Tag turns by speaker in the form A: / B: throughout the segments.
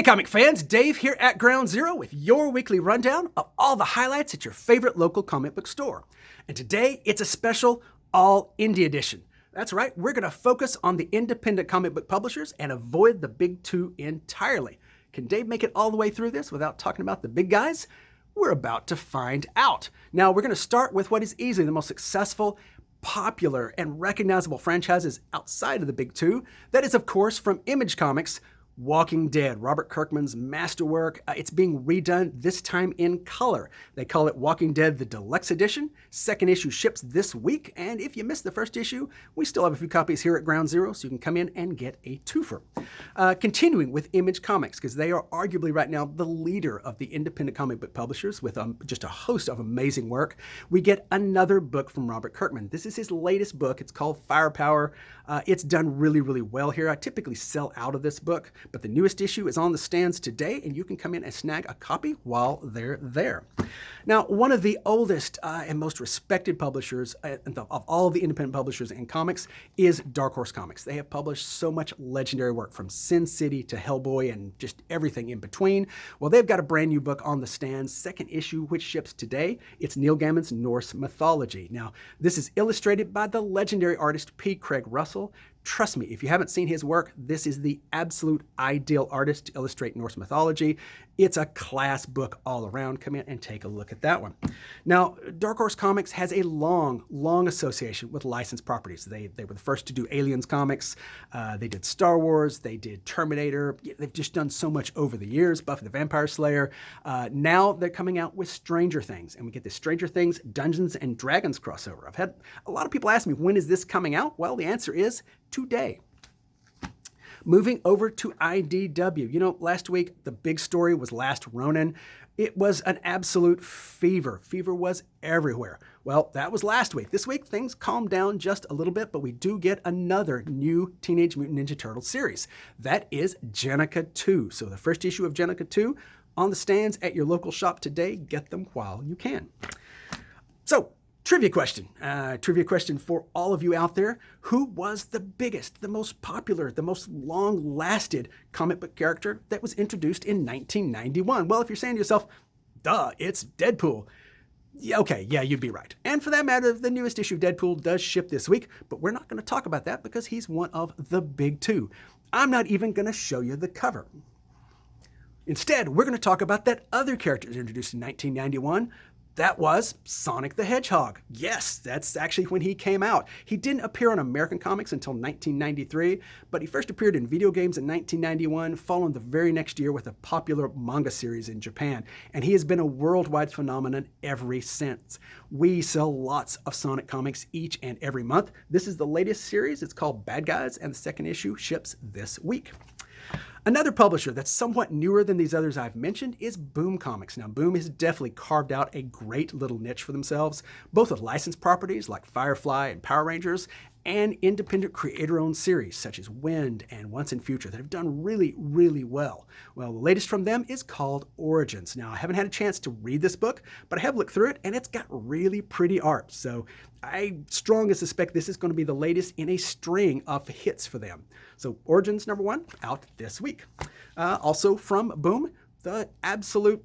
A: Hey comic fans, Dave here at Ground Zero with your weekly rundown of all the highlights at your favorite local comic book store. And today it's a special all indie edition. That's right, we're going to focus on the independent comic book publishers and avoid the big two entirely. Can Dave make it all the way through this without talking about the big guys? We're about to find out. Now we're going to start with what is easily the most successful, popular, and recognizable franchises outside of the big two. That is, of course, from Image Comics, Walking Dead, Robert Kirkman's masterwork. It's being redone, this time in color. They call it Walking Dead the Deluxe Edition. Second issue ships this week, and if you missed the first issue, we still have a few copies here at Ground Zero, so you can come in and get a twofer. Continuing with Image Comics, because they are arguably right now the leader of the independent comic book publishers with just a host of amazing work, we get another book from Robert Kirkman. This is his latest book. It's called Firepower. It's done really, really well here. I typically sell out of this book, but the newest issue is on the stands today, and you can come in and snag a copy while they're there. Now, one of the oldest and most respected publishers of all of the independent publishers in comics is Dark Horse Comics. They have published so much legendary work from Sin City to Hellboy and just everything in between. Well, they've got a brand new book on the stands, second issue, which ships today. It's Neil Gaiman's Norse Mythology. Now, this is illustrated by the legendary artist P. Craig Russell. Trust me, if you haven't seen his work, this is the absolute ideal artist to illustrate Norse mythology. It's a class book all around. Come in and take a look at that one. Now, Dark Horse Comics has a long, long association with licensed properties. They were the first to do Aliens comics. They did Star Wars. They did Terminator. They've just done so much over the years. Buffy the Vampire Slayer. Now they're coming out with Stranger Things, and we get the Stranger Things Dungeons and Dragons crossover. I've had a lot of people ask me, when is this coming out? Well, the answer is today. Moving over to IDW. You know, last week, the big story was Last Ronin. It was an absolute fever. Fever was everywhere. Well, that was last week. This week, things calmed down just a little bit, but we do get another new Teenage Mutant Ninja Turtles series. That is Jennika 2. So the first issue of Jennika 2 on the stands at your local shop today. Get them while you can. So, trivia question for all of you out there. Who was the biggest, the most popular, the most long-lasted comic book character that was introduced in 1991? Well, if you're saying to yourself, duh, it's Deadpool. Yeah, okay, yeah, you'd be right. And for that matter, the newest issue of Deadpool does ship this week, but we're not going to talk about that because he's one of the big two. I'm not even going to show you the cover. Instead, we're going to talk about that other character introduced in 1991. That was Sonic the Hedgehog. Yes, that's actually when he came out. He didn't appear on American comics until 1993, but he first appeared in video games in 1991, following the very next year with a popular manga series in Japan. And he has been a worldwide phenomenon ever since. We sell lots of Sonic comics each and every month. This is the latest series. It's called Bad Guys, and the second issue ships this week. Another publisher that's somewhat newer than these others I've mentioned is Boom Comics. Now, Boom has definitely carved out a great little niche for themselves, both with licensed properties like Firefly and Power Rangers, and independent creator-owned series such as Wind and Once and Future that have done really, really well. Well, the latest from them is called Origins. Now, I haven't had a chance to read this book, but I have looked through it, and it's got really pretty art. So I strongly suspect this is going to be the latest in a string of hits for them. So Origins #1 out this week. Also from Boom, the absolute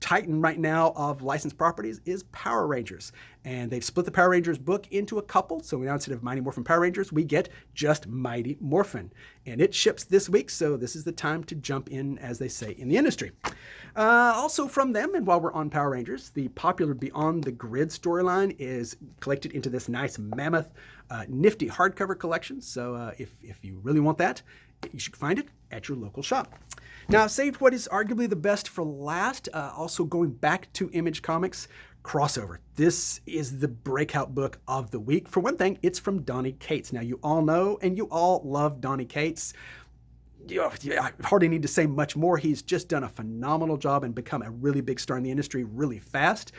A: titan right now of licensed properties is Power Rangers. And they've split the Power Rangers book into a couple. So now instead of Mighty Morphin Power Rangers, we get just Mighty Morphin. And it ships this week, so this is the time to jump in, as they say in the industry. Also from them, and while we're on Power Rangers, the popular Beyond the Grid storyline is collected into this nice mammoth, nifty hardcover collection. So if you really want that, you should find it at your local shop. Now, I've saved what is arguably the best for last, also going back to Image Comics, Crossover. This is the breakout book of the week. For one thing, it's from Donny Cates. Now, you all know and you all love Donny Cates. I hardly need to say much more. He's just done a phenomenal job and become a really big star in the industry really fast.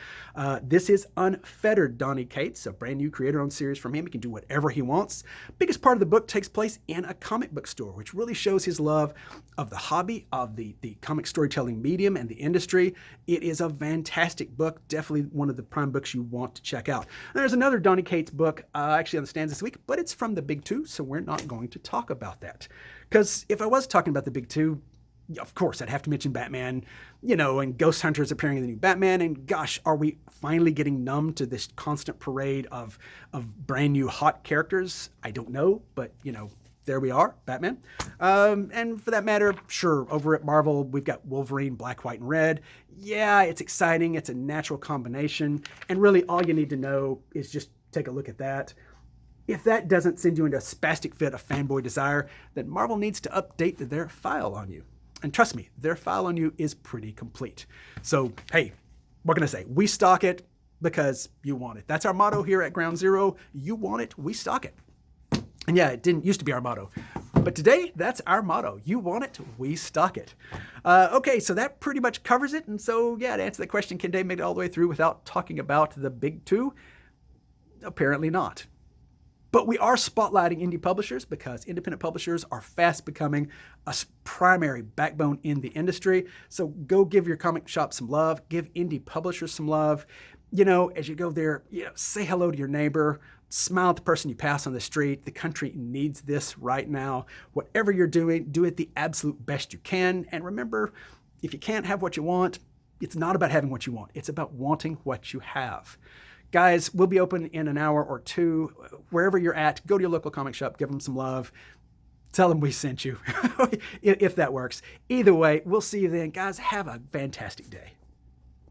A: This is Unfettered Donny Cates, a brand new creator-owned series from him. He can do whatever he wants. Biggest part of the book takes place in a comic book store, which really shows his love of the hobby, of the comic storytelling medium and the industry. It is a fantastic book, definitely one of the prime books you want to check out. And there's another Donny Cates book actually on the stands this week, but it's from the big two, so we're not going to talk about that. Because if I was talking about the big two, Of course, I'd have to mention Batman, and Ghost Hunters appearing in the new Batman. And gosh, are we finally getting numb to this constant parade of brand new hot characters? I don't know, but there we are, Batman. And for that matter, sure, over at Marvel, we've got Wolverine, Black, White, and Red. Yeah, it's exciting. It's a natural combination. And really all you need to know is just take a look at that. If that doesn't send you into a spastic fit of fanboy desire, then Marvel needs to update their file on you. And trust me, their file on you is pretty complete. So, hey, what can I say? We stock it because you want it. That's our motto here at Ground Zero. You want it, we stock it. And yeah, it didn't used to be our motto. But today, that's our motto. You want it, we stock it. Okay, so that pretty much covers it. And so, yeah, to answer the question, can Dave make it all the way through without talking about the big two? Apparently not. But we are spotlighting indie publishers because independent publishers are fast becoming a primary backbone in the industry. So go give your comic shop some love. Give indie publishers some love. As you go there, say hello to your neighbor. Smile at the person you pass on the street. The country needs this right now. Whatever you're doing, do it the absolute best you can. And remember, if you can't have what you want, it's not about having what you want. It's about wanting what you have. Guys, we'll be open in an hour or two. Wherever you're at, go to your local comic shop, give them some love. Tell them we sent you, if that works. Either way, we'll see you then. Guys, have a fantastic day.